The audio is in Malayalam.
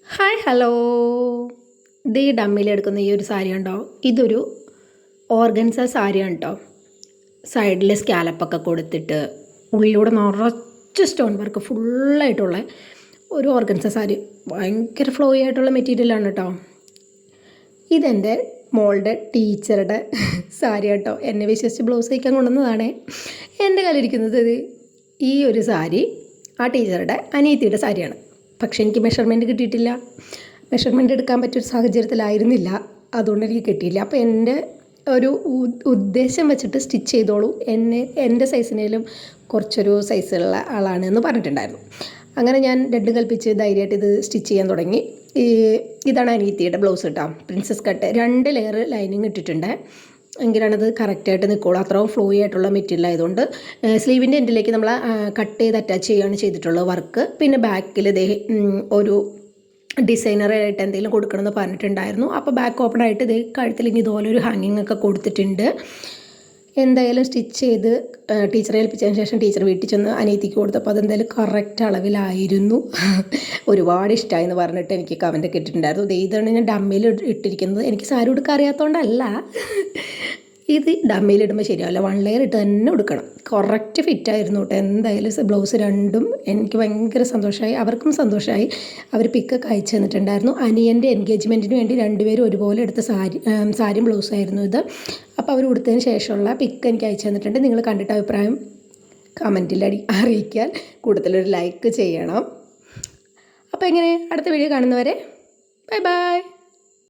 Hi hello. ഇത് ഈ ഡമ്മിലെടുക്കുന്ന ഈ ഒരു സാരി ഉണ്ടോ, ഇതൊരു ഓർഗൻസ സാരിയാണ് കേട്ടോ. സൈഡിൽ സ്കാലപ്പൊക്കെ കൊടുത്തിട്ട് ഉള്ളിലൂടെ നിറച്ച് സ്റ്റോൺ വർക്ക് ഫുള്ളായിട്ടുള്ള ഒരു ഓർഗൻസ സാരി. ഭയങ്കര ഫ്ലോയി ആയിട്ടുള്ള മെറ്റീരിയലാണ് കേട്ടോ. ഇതെൻ്റെ മോളുടെ ടീച്ചറുടെ സാരി കേട്ടോ. എന്നെ വിശ്വസിച്ച് ബ്ലൗസ് തയ്ക്കാൻ കൊണ്ടുവന്നതാണേ. എൻ്റെ കയ്യിലിരിക്കുന്നത് ഈ ഒരു സാരി ആ ടീച്ചറുടെ അനിയത്തിയുടെ സാരിയാണ്. പക്ഷേ എനിക്ക് മെഷർമെൻറ്റ് കിട്ടിയിട്ടില്ല. മെഷർമെൻറ്റ് എടുക്കാൻ പറ്റിയൊരു സാഹചര്യത്തിലായിരുന്നില്ല, അതുകൊണ്ട് എനിക്ക് കിട്ടിയില്ല. അപ്പോൾ എൻ്റെ ഒരു ഉദ്ദേശം വെച്ചിട്ട് സ്റ്റിച്ച് ചെയ്തോളൂ, എൻ്റെ സൈസിനേലും കുറച്ചൊരു സൈസുള്ള ആളാണ് എന്ന് പറഞ്ഞിട്ടുണ്ടായിരുന്നു. അങ്ങനെ ഞാൻ രണ്ടും കൽപ്പിച്ച് ധൈര്യമായിട്ട് ഇത് സ്റ്റിച്ച് ചെയ്യാൻ തുടങ്ങി. ഇതാണ് അനിയത്തിയുടെ ബ്ലൗസ് കേട്ടോ. പ്രിൻസസ് കട്ട് 2 ലെയർ ലൈനിങ് ഇട്ടിട്ടുണ്ട്. എങ്കിലാണത് കറക്റ്റായിട്ട് നിൽക്കുള്ളൂ. അത്രയും ഫ്ലോയി ആയിട്ടുള്ള മെറ്റീരിയൽ ആയതുകൊണ്ട് സ്ലീവിൻ്റെ എൻഡിലേക്ക് നമ്മൾ കട്ട് ചെയ്ത് അറ്റാച്ച് ചെയ്യുകയാണ് ചെയ്തിട്ടുള്ളത് വർക്ക്. പിന്നെ ബാക്കിൽ ഒരു ഡിസൈനറായിട്ട് എന്തെങ്കിലും കൊടുക്കണമെന്ന് പറഞ്ഞിട്ടുണ്ടായിരുന്നു. അപ്പോൾ ബാക്ക് ഓപ്പൺ ആയിട്ട് കഴുത്തിൽ ഇതുപോലെ ഒരു ഹാങ്ങിങ് ഒക്കെ കൊടുത്തിട്ടുണ്ട്. എന്തായാലും സ്റ്റിച്ച് ചെയ്ത് ടീച്ചറെ ഏൽപ്പിച്ചതിന് ശേഷം ടീച്ചർ വീട്ടിൽ ചെന്ന് അനിയത്തിക്ക് കൊടുത്തപ്പോൾ അതെന്തായാലും കറക്റ്റ് അളവിലായിരുന്നു. ഒരുപാട് ഇഷ്ടമായി എന്ന് പറഞ്ഞിട്ട് എനിക്ക് കമൻ്റൊക്കെ ഇട്ടിട്ടുണ്ടായിരുന്നു. ഇതാണ് ഞാൻ ഡമ്മിയിൽ ഇട്ടിരിക്കുന്നത്. എനിക്ക് സാരി ഉടുക്കാൻ അറിയാത്തതുകൊണ്ടല്ല, ഇത് ഡമ്മിയിലിടുമ്പോൾ ശരിയാവില്ല. 1 ലെയർ ഇട്ട് തന്നെ ഉടുക്കണം. കറക്റ്റ് ഫിറ്റായിരുന്നു കേട്ടോ. എന്തായാലും ബ്ലൗസ് രണ്ടും എനിക്ക് ഭയങ്കര സന്തോഷമായി, അവർക്കും സന്തോഷമായി. അവർ പിക്കൊക്കെ അയച്ചു തന്നിട്ടുണ്ടായിരുന്നു. അനിയൻ്റെ എൻഗേജ്മെൻറ്റിന് വേണ്ടി 2 പേരും ഒരുപോലെ എടുത്ത സാരിയും ബ്ലൗസായിരുന്നു ഇത്. അപ്പോൾ അവർ ഉടുത്തതിന് ശേഷമുള്ള പിക്ക് എനിക്ക് അയച്ചു തന്നിട്ടുണ്ട്. നിങ്ങൾ കണ്ടിട്ട് അഭിപ്രായം കമൻറ്റിൽ അറിയിക്കാൻ, കൂടുതലൊരു ലൈക്ക് ചെയ്യണം. അപ്പോൾ എങ്ങനെ, അടുത്ത വീഡിയോ കാണുന്നവരെ ബൈ ബൈ.